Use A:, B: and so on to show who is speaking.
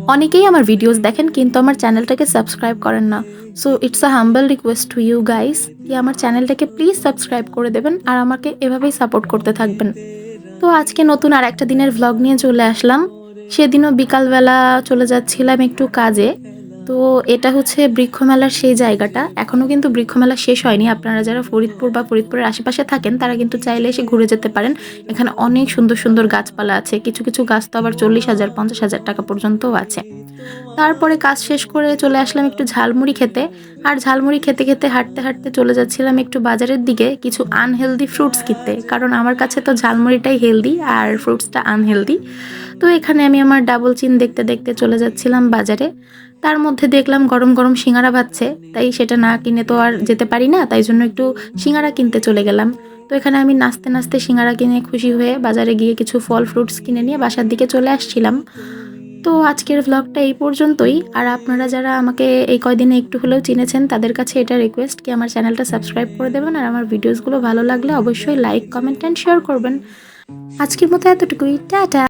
A: অনেকেই আমার ভিডিওস দেখেন কিন্তু আমার চ্যানেলটাকে সাবস্ক্রাইব করেন না। So it's a humble request to you guys কি আমার চ্যানেলটাকে প্লিজ সাবস্ক্রাইব করে দেবেন আর আমাকে এভাবেই সাপোর্ট করতে থাকবেন। তো আজকে নতুন আরেকটা দিনের ভ্লগ নিয়ে চলে আসলাম। সেদিনও বিকালবেলা চলে যাচ্ছিলাম একটু কাজে। তো এটা হচ্ছে বৃক্ষমেলার সেই জায়গাটা। এখনও কিন্তু বৃক্ষমেলা শেষ হয়নি। আপনারা যারা ফরিদপুর বা ফরিদপুরের আশেপাশে থাকেন তারা কিন্তু চাইলে এসে ঘুরে যেতে পারেন। এখানে অনেক সুন্দর সুন্দর গাছপালা আছে। কিছু কিছু গাছ তো আবার 40,000 50,000 টাকা পর্যন্তও আছে। তারপরে কাজ শেষ করে চলে আসলাম একটু ঝালমুড়ি খেতে। আর ঝালমুড়ি খেতে খেতে হাঁটতে হাঁটতে চলে যাচ্ছিলাম একটু বাজারের দিকে কিছু আনহেলদি ফ্রুটস কিনতে, কারণ আমার কাছে তো ঝালমুড়িটাই হেলদি আর ফ্রুটসটা আনহেলদি। তো এখানে আমি আমার ডাবল চিন দেখতে দেখতে চলে যাচ্ছিলাম বাজারে। তার মধ্যে দেখলাম গরম গরম সিঙ্গারা ভাজছে, তাই সেটা না কিনে তো আর যেতে পারি না, তাই জন্য একটু সিঙ্গারা কিনতে চলে গেলাম। তো এখানে আমি নাচতে নাচতে সিঙ্গারা কিনে খুশি হয়ে বাজারে গিয়ে কিছু ফল ফ্রুটস কিনে নিয়ে বাসার দিকে চলে আসছিলাম। তো আজকের ভ্লগটা এই পর্যন্তই। আর আপনারা যারা আমাকে এই কয়দিনে একটু হলেও চিনেছেন তাদের কাছে এটা রিকোয়েস্ট কি আমার চ্যানেলটা সাবস্ক্রাইব করে দেবেন আর আমার ভিডিওসগুলো ভালো লাগলে অবশ্যই লাইক কমেন্ট অ্যান্ড শেয়ার করবেন। আজকের মতো এতটুকুই, টাটা।